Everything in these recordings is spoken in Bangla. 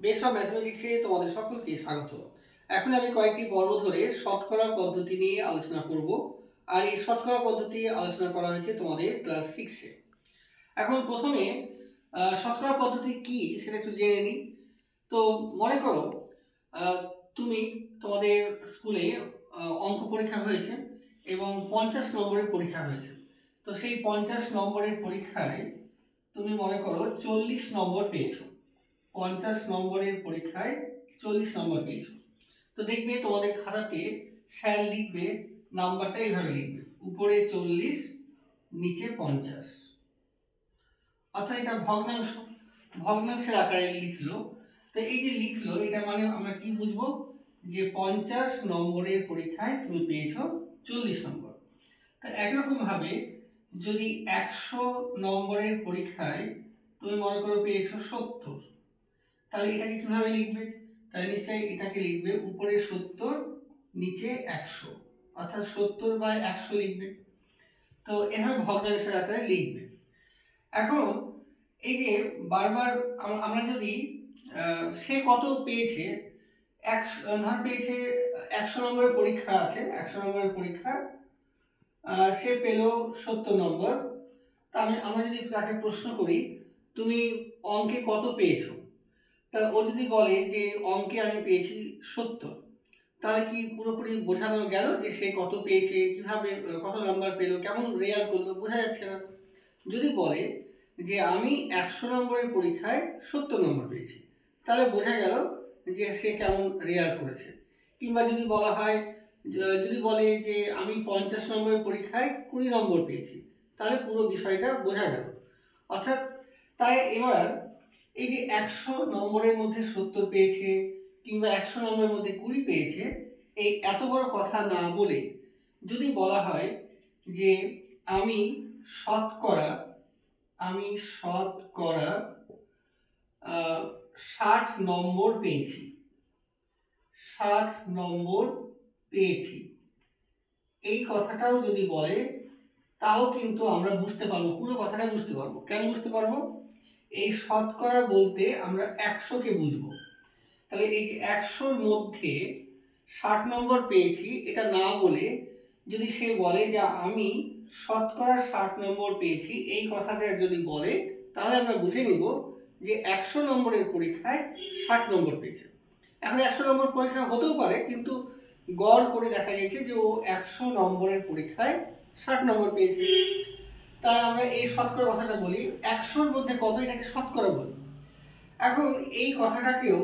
বেস অফ ম্যাথমেটিক্সে তোমাদের সকলকে স্বাগত। এখন আমি কয়েকটি পর্ব ধরে শতকরা পদ্ধতি নিয়ে আলোচনা করব। আর এই শতকরা পদ্ধতি আলোচনা করা হয়েছে তোমাদের ক্লাস 6-এ। এখন প্রথমে শতকরা পদ্ধতি কি সেটা একটু জেনে নিই। তো মনে করো তুমি তোমাদের স্কুলে অঙ্ক পরীক্ষা হয়েছে এবং 50 নম্বরের পরীক্ষা হয়েছে। তো সেই 50 নম্বরের পরীক্ষায় তুমি মনে করো 40 নম্বর পেয়েছো। 50 নম্বরের পরীক্ষায় 40 নম্বর পেয়েছো। তো দেখবে তোমাদের খাতাতে স্যার লিখবে, নাম্বারটা এইভাবে লিখবে, উপরে 40 নিচে 50, অর্থাৎ এটা ভগ্নাংশের আকারে লিখলো। তো এই যে লিখলো, এটা মানে আমরা কি বুঝবো যে 50 নম্বরের পরীক্ষায় তুমি পেয়েছো 40 নম্বর। তো একরকম ভাবে যদি 100 নম্বরের পরীক্ষায় তুমি মনে করো পেয়েছো 70, তাহলে এটাকে কিভাবে লিখবে? তাহলে নিশ্চয়ই এটাকে লিখবে উপরে 70 নিচে 100, অর্থাৎ 70/100 লিখবে। তো এভাবে ভগ্নাংশের আকারে লিখবে। এখন এই যে বারবার আমরা যদি সে কত পেয়েছে, ধর পেয়েছে 100 নম্বরের পরীক্ষা আছে, 100 নম্বরের পরীক্ষা সে পেল 70 নম্বর। তা আমরা যদি তাকে প্রশ্ন করি তুমি অঙ্কে কত পেয়েছো, তা ও যদি বলে যে অঙ্কে আমি পেয়েছি 70, তাহলে কি পুরোপুরি বোঝানো গেল যে সে কত পেয়েছে, কিভাবে কত নাম্বার পেলো, কেমন রেজাল্ট করলো, বোঝা যাচ্ছে না। যদি বলে যে আমি 100 নম্বরের পরীক্ষায় 70 নম্বর পেয়েছি, তাহলে বোঝা গেল যে সে কেমন রেজাল্ট করেছে। কিংবা যদি বলা হয়, যদি বলে যে আমি 50 নম্বরের পরীক্ষায় 20 নম্বর পেয়েছি, তাহলে পুরো বিষয়টা বোঝা গেল। অর্থাৎ তাই এবার এই যে 100 নম্বরের মধ্যে 70 পেয়েছে কিংবা 100 নম্বরের মধ্যে 20 পেয়েছে, এই এত বড় কথা না বলে যদি বলা হয় যে আমি শতকরা 60 নম্বর পেয়েছি, 60 নম্বর পেয়েছি, এই কথাটাও যদি বলে, তাও কিন্তু আমরা বুঝতে পারবো, পুরো কথাটা বুঝতে পারবো। কেন বুঝতে পারবো? এই শতকরা বলতে আমরা 100কে বুঝবো। তাহলে এই যে 100-র মধ্যে 60 নম্বর পেয়েছি, এটা না বলে যদি সে বলে যে আমি শতকরা 60 নম্বর পেয়েছি, এই কথাটা যদি বলে, তাহলে আমরা বুঝে নিব যে 100 নম্বরের পরীক্ষায় 60 নম্বর পেয়েছে। এখন 100 নম্বর পরীক্ষা হতেও পারে, কিন্তু গড় করে দেখা গেছে যে ও 100 নম্বরের পরীক্ষায় 60 নম্বর পেয়েছে। তাই আমরা এই শতকরা কথাটা বলি, 100-র মধ্যে কত, এটাকে শতকরা বলি। এখন এই কথাটাকেও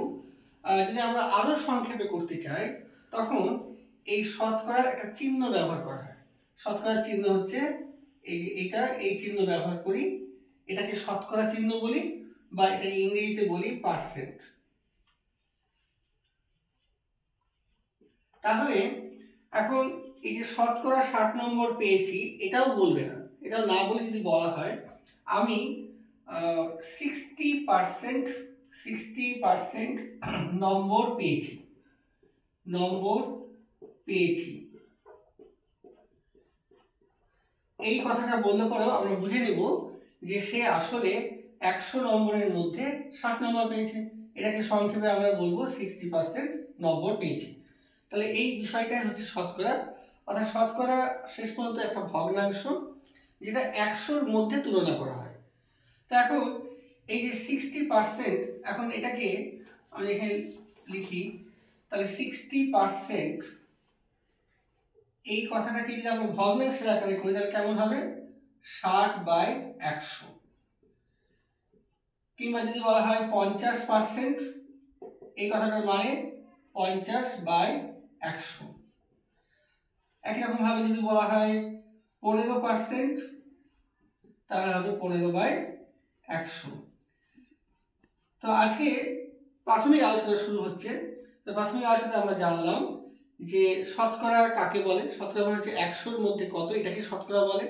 যদি আমরা আরো সংক্ষেপে করতে চাই, তখন এই শতকরার একটা চিহ্ন ব্যবহার করা হয়। শতকরার চিহ্ন হচ্ছে এই যে এটা, এই চিহ্ন ব্যবহার করি, এটাকে শতকরা চিহ্ন বলি, বা এটাকে ইংরেজিতে বলি পার্সেন্ট। তাহলে এখন এই যে শতকরা 60 নম্বর পেয়েছি, এটাও বলবে না, এটাও না বলে যদি বলা হয় আমি 60% নম্বর পেয়েছি, এই কথাটা বললে পরেও আমরা বুঝে নেব যে সে আসলে 100 নম্বরের মধ্যে 60 নম্বর পেয়েছে। এটাকে সংক্ষেপে আমরা বলবো 60% নম্বর পেয়েছি। তাহলে এই বিষয়টাই হচ্ছে শতকরা। অর্থাৎ শতকরা শেষ পর্যন্ত একটা ভগ্নাংশ, যেটা 100-র মধ্যে তুলনা করা হয়। তো এখন এই যে 60%, এখন এটাকে আমি এখানে লিখি, তাহলে 60% এই কথাটাকে যদি আমরা ভগ্নাংশের আকারে করি, তাহলে কেমন হবে? 60/100। কিংবা যদি বলা হয় 50%, এই কথাটার মানে 50/100। একই রকম ভাবে যদি বলা হয় 15%, তাহলে হবে 15/100। তো আজকে প্রাথমিক আলোচনা শুরু হচ্ছে। তো প্রাথমিক আলোচনা আমরা জানলাম যে শতকরা কাকে বলে। শতকরা মানে হচ্ছে 100-র মধ্যে কত, এটাকে শতকরা বলে।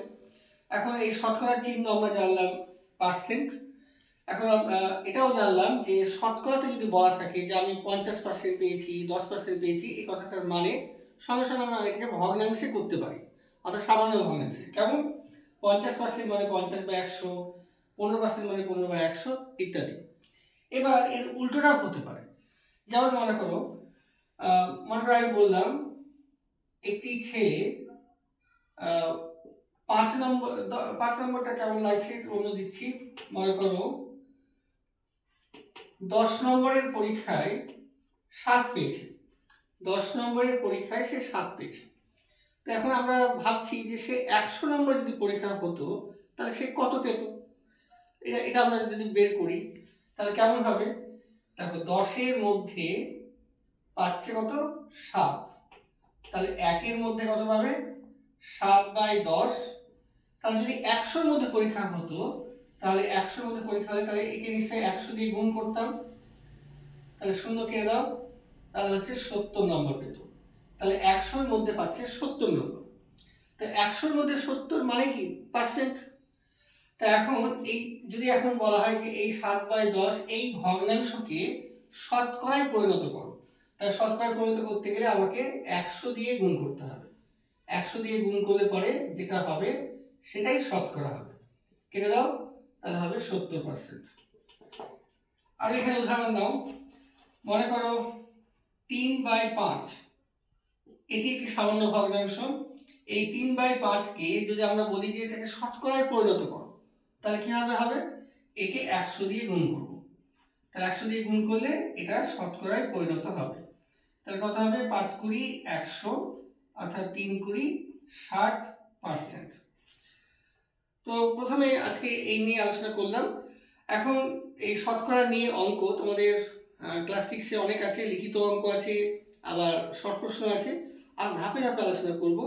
এখন এই শতকরা চিহ্ন আমরা জানলাম পার্সেন্ট। এখন এটাও জানলাম যে শতকরাতে যদি বলা থাকে যে আমি 50% পেয়েছি, 10% পেয়েছি, এই কথাটার মানে সঙ্গে সঙ্গে আমরা এটাকে ভগ্নাংশে করতে পারি, অর্থাৎ সামান্য ভগ্নাংশে। কেমন? 50% মানে 50/100, 15% মানে 15/100 ইত্যাদি। এবার এর উল্টোটাও হতে পারে। যেমন মনে করো আমি বললাম একটি ছেলে 5 নম্বরটা কেমন লাগছে অন্য দিচ্ছি। মনে করো 10 নম্বরের পরীক্ষায় 7 পেয়েছে, 10 নম্বরের পরীক্ষায় সে 7 পেয়েছে। তো এখন আমরা ভাবছি যে সে 100 নম্বর যদি পরীক্ষা হতো তাহলে সে কত পেত। এটা আমরা যদি বের করি তাহলে কেমন হবে? দেখো 10-এর মধ্যে পাচ্ছে কত? 7। তাহলে 1-এর মধ্যে কত পাবে? 7/10। তাহলে যদি 100-র মধ্যে পরীক্ষা হতো তাহলে 100-র মধ্যে পরীক্ষা হলে তাহলে একে নিশ্চয়ই 100 দিয়ে গুণ করতাম, তাহলে 0 কেটে দাও, তাহলে হচ্ছে 70 নম্বর পেত। তাহলে 100-র মধ্যে পাচ্ছে 70 নম্বর। তো 100-র মধ্যে 70 মানে কি? পার্সেন্ট। তা এখন এই যদি এখন বলা হয় যে এই 7/10 এই ভগ্নাংশকে শতকরায় পরিণত করো, তাই শতকরায় পরিণত করতে গেলে আমাকে 100 দিয়ে গুণ করতে হবে। 100 দিয়ে গুণ করলে পরে যেটা হবে সেটাই শতকরা হবে। কেটে দাও, তাহলে হবে 70%। আর এখানে উদাহরণ দাও, মনে করো 3/5, এটি একটি সামান্য ভগ্নাংশ। এই 3/5-কে যদি আমরা বলি যে এটাকে শতকরায় পরিণত করো তাহলে কিভাবে হবে? একে 100 দিয়ে গুণ করব, তাহলে 100 দিয়ে গুণ করলে এটা শতকরায় পরিণত হবে। তাহলে কত হবে? 5×20 100, অর্থাৎ 3×20 60%। তো প্রথমে আজকে এই নিয়ে আলোচনা করলাম। এখন এই শতকরা নিয়ে অঙ্ক তোমাদের ক্লাস 6-এ অনেক আছে, লিখিত অঙ্ক আছে, আবার শর্ট প্রশ্ন আছে। আজ ধাপে ধাপে আলোচনা করব।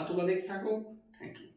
তোমরা দেখতে থাকো। Thank you.